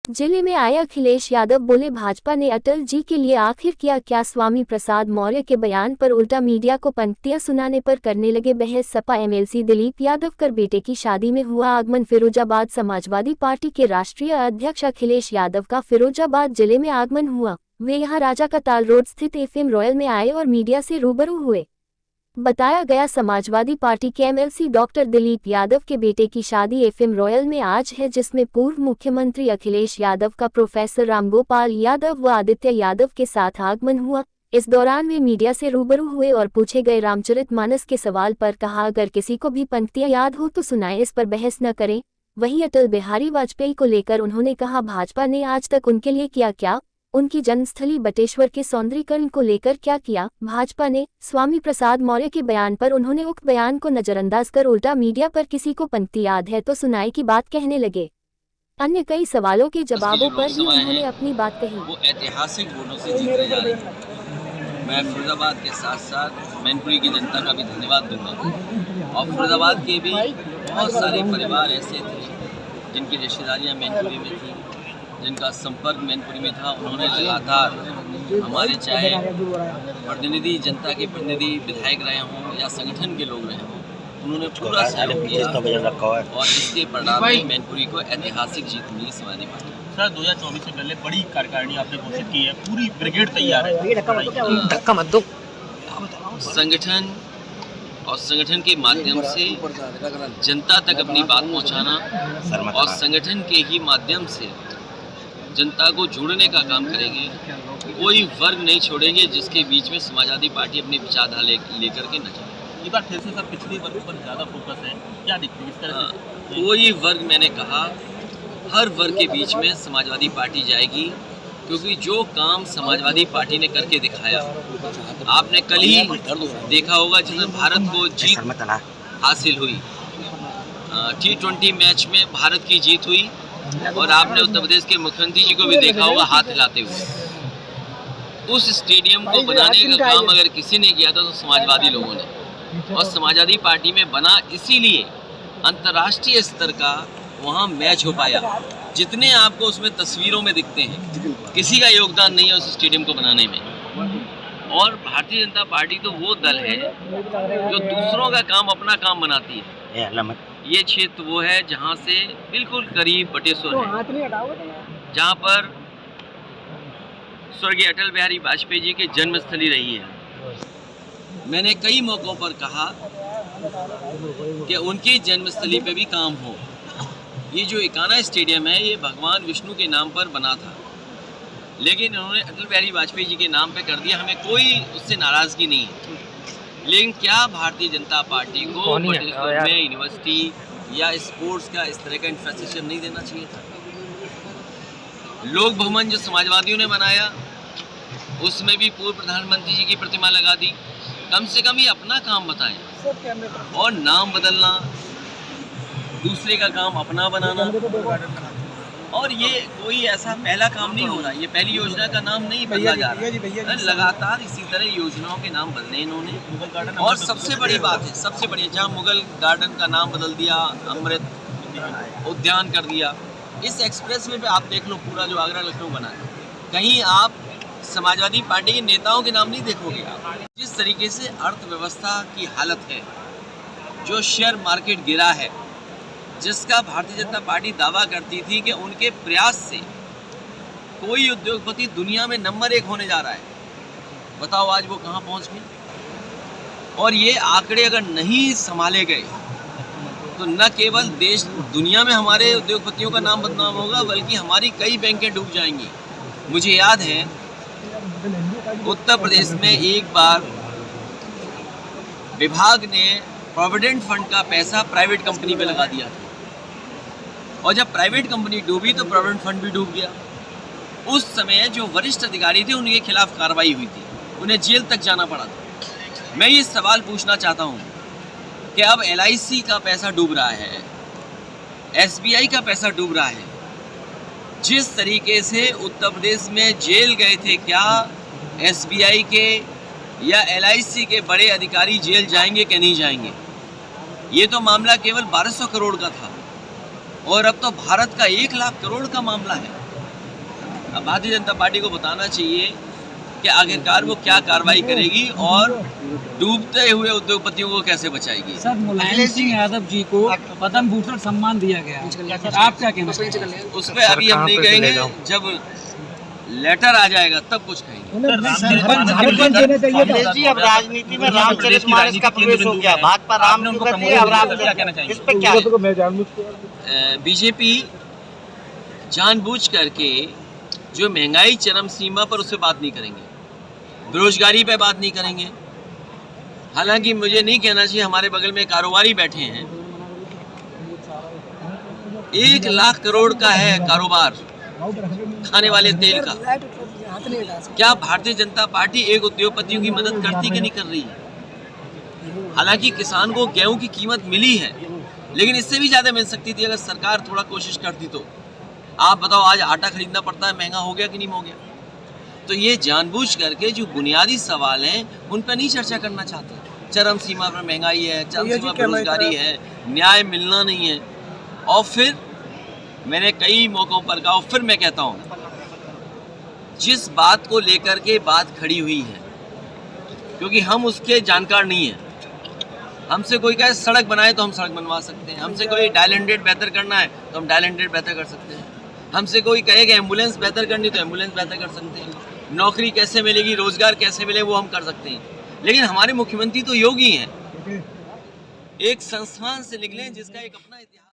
जिले में आए अखिलेश यादव बोले, भाजपा ने अटल जी के लिए आखिर किया क्या। स्वामी प्रसाद मौर्य के बयान पर उल्टा मीडिया को पंक्तियां सुनाने पर करने लगे बहस। सपा एमएलसी दिलीप यादव कर बेटे की शादी में हुआ आगमन। फिरोजाबाद समाजवादी पार्टी के राष्ट्रीय अध्यक्ष अखिलेश यादव का फिरोजाबाद जिले में आगमन हुआ। वे यहां राजा का ताल रोड स्थित एफएम रॉयल में आए और मीडिया से रूबरू हुए। बताया गया, समाजवादी पार्टी के एमएलसी डॉक्टर दिलीप यादव के बेटे की शादी एफएम रॉयल में आज है, जिसमें पूर्व मुख्यमंत्री अखिलेश यादव का प्रोफेसर रामगोपाल यादव व आदित्य यादव के साथ आगमन हुआ। इस दौरान वे मीडिया से रूबरू हुए और पूछे गए रामचरितमानस के सवाल पर कहा, अगर किसी को भी पंक्तियां याद हो तो सुनाएं, इस पर बहस न करें। वहीं अटल बिहारी वाजपेयी को लेकर उन्होंने कहा, भाजपा ने आज तक उनके लिए किया क्या, उनकी जन्मस्थली बटेश्वर के सौंदर्यीकरण को लेकर क्या किया भाजपा ने। स्वामी प्रसाद मौर्य के बयान पर उन्होंने उक्त बयान को नजरअंदाज कर उल्टा मीडिया पर किसी को पंक्ति याद है तो सुनाए की बात कहने लगे। अन्य कई सवालों के जवाबों पर भी उन्होंने अपनी बात कही। वो ऐतिहासिक वोटों से जीते जा रहे हैं। मैं फिरोजाबाद के साथ साथ मैनपुरी की जनता का भी धन्यवाद दूंगा। और फिरोजाबाद के भी बहुत सारे परिवार ऐसे थे जिनकी रिश्तेदारियाँ मैनपुरी में थी, जिनका संपर्क मैनपुरी में था। उन्होंने लगातार हमारे चाहे प्रतिनिधि, जनता के प्रतिनिधि, विधायक रहे हों या संगठन के लोग रहे हों, उन्होंने पूरा सहयोग किया और इसके परिणाम में मैनपुरी को ऐतिहासिक जीत मिली समाजवादी पार्टी। सर 2024 से पहले बड़ी कार्यकारिणी आपने घोषित की है, पूरी ब्रिगेड तैयार है। धक्का मत दो। संगठन और संगठन के माध्यम से जनता तक अपनी बात पहुंचाना और संगठन के ही माध्यम से जनता को जोड़ने का काम करेंगे। कोई वर्ग नहीं छोड़ेंगे जिसके बीच में समाजवादी पार्टी अपनी विचारधारा लेकर के न जाए। इस बार फिर से सर पिछड़ी वर्ग पर ज़्यादा फोकस है, क्या दिखती है इस तरह से? कोई वर्ग, मैंने कहा हर वर्ग के बीच में समाजवादी पार्टी जाएगी, क्योंकि जो काम समाजवादी पार्टी ने करके दिखाया, आपने कल ही देखा होगा जिसमें भारत को जीत हासिल हुई। T20 मैच में भारत की जीत हुई और आपने उत्तर प्रदेश के मुख्यमंत्री जी को भी देखा होगा हाथ हिलाते हुए। उस स्टेडियम को बनाने का काम अगर किसी ने किया था तो समाजवादी लोगों ने, और समाजवादी पार्टी में बना इसीलिए अंतर्राष्ट्रीय स्तर का वहाँ मैच हो पाया। जितने आपको उसमें तस्वीरों में दिखते हैं, किसी का योगदान नहीं है उस स्टेडियम को बनाने में। और भारतीय जनता पार्टी तो वो दल है जो दूसरों का काम अपना काम बनाती है। ये क्षेत्र वो है जहाँ से बिल्कुल करीब बटेश्वर है, जहाँ पर स्वर्गीय अटल बिहारी वाजपेयी जी की जन्मस्थली रही है। मैंने कई मौक़ों पर कहा कि उनकी जन्मस्थली पे भी काम हो। ये जो इकाना स्टेडियम है ये भगवान विष्णु के नाम पर बना था, लेकिन उन्होंने अटल बिहारी वाजपेयी जी के नाम पे कर दिया। हमें कोई उससे नाराज़गी नहीं है, लेकिन क्या भारतीय जनता पार्टी को बटेश्वर में यूनिवर्सिटी या स्पोर्ट्स का इस तरह का इंफ्रास्ट्रक्चर नहीं देना चाहिए था? लोक भवन जो समाजवादियों ने बनाया उसमें भी पूर्व प्रधानमंत्री जी की प्रतिमा लगा दी। कम से कम ये अपना काम बताएं, और नाम बदलना, दूसरे का काम अपना बनाना, और ये कोई ऐसा पहला काम नहीं हो रहा। ये पहली योजना का नाम नहीं बदला जा रहा, लगातार इसी तरह योजनाओं के नाम बदले इन्होंने। और सबसे बड़ी बात है, सबसे बड़ी, जहाँ मुगल गार्डन का नाम बदल दिया, अमृत उद्यान कर दिया। इस एक्सप्रेसवे पे आप देख लो, पूरा जो आगरा लखनऊ बना है, कहीं आप समाजवादी पार्टी के नेताओं के नाम नहीं देखोगे। जिस तरीके से अर्थव्यवस्था की हालत है, जो शेयर मार्केट गिरा है, जिसका भारतीय जनता पार्टी दावा करती थी कि उनके प्रयास से कोई उद्योगपति दुनिया में नंबर 1 होने जा रहा है, बताओ आज वो कहाँ पहुँच गए। और ये आंकड़े अगर नहीं संभाले गए तो न केवल देश दुनिया में हमारे उद्योगपतियों का नाम बदनाम होगा, बल्कि हमारी कई बैंकें डूब जाएंगी। मुझे याद है उत्तर प्रदेश में एक बार विभाग ने प्रोविडेंट फंड का पैसा प्राइवेट कंपनी पे लगा दिया था, और जब प्राइवेट कंपनी डूबी तो प्रोविडेंट फंड भी डूब गया। उस समय जो वरिष्ठ अधिकारी थे उनके खिलाफ कार्रवाई हुई थी, उन्हें जेल तक जाना पड़ा था। मैं ये सवाल पूछना चाहता हूँ कि अब LIC का पैसा डूब रहा है, SBI का पैसा डूब रहा है। जिस तरीके से उत्तर प्रदेश में जेल गए थे, क्या SBI के या LIC के बड़े अधिकारी जेल जाएंगे कि नहीं जाएंगे? ये तो मामला केवल 1200 करोड़ का था, और अब तो भारत का 1 लाख करोड़ का मामला है। अब भारतीय जनता पार्टी को बताना चाहिए कि आखिरकार वो क्या कार्रवाई करेगी और डूबते हुए उद्योगपतियों को कैसे बचाएगी। सर, मुलायम सिंह यादव जी को पद्म भूषण सम्मान दिया गया, सर आप क्या कहना चाहते हैं? उस पर अभी हम नहीं कहेंगे, जब लेटर आ जाएगा तब कुछ कहेंगे। अखिलेश जी, अब राजनीति में रामचरित मानस का प्रवेश हो गया, भाजपा राम क्यों कहती है, अब राम क्या कहना चाहिए इस पे क्या है? बीजेपी जानबूझ करके जो महंगाई चरम सीमा पर, उस पर बात नहीं करेंगे, बेरोजगारी पे बात नहीं करेंगे। हालांकि मुझे नहीं कहना चाहिए, हमारे बगल में कारोबारी बैठे हैं, 1 लाख करोड़ का है कारोबार खाने वाले तेल का। क्या भारतीय जनता पार्टी एक उद्योगपतियों की मदद करती कि नहीं कर रही है? हालांकि किसान को गेहूं की कीमत मिली है, लेकिन इससे भी ज्यादा मिल सकती थी अगर सरकार थोड़ा कोशिश करती तो। आप बताओ, आज आटा खरीदना पड़ता है, महंगा हो गया कि नहीं हो गया? तो ये जानबूझ करके जो बुनियादी सवाल हैं उन पर नहीं चर्चा करना चाहते। चरम सीमा पर महंगाई है, चरम सीमा पर बेरोजगारी है, न्याय मिलना नहीं है। और फिर मैंने कई मौक़ों पर कहा, और फिर मैं कहता हूँ, जिस बात को लेकर के बात खड़ी हुई है, क्योंकि हम उसके जानकार नहीं हैं, हमसे कोई कहे सड़क बनाए तो हम सड़क बनवा सकते हैं, हमसे कोई डायल एंड बेहतर करना है तो हम डायल एंड बेहतर कर सकते हैं, हमसे कोई कहे कि एम्बुलेंस बेहतर करनी तो एम्बुलेंस बेहतर कर सकते हैं, नौकरी कैसे मिलेगी, रोजगार कैसे मिले, वो हम कर सकते हैं। लेकिन हमारे मुख्यमंत्री तो योगी हैं, एक संस्थान से निकले जिसका एक अपना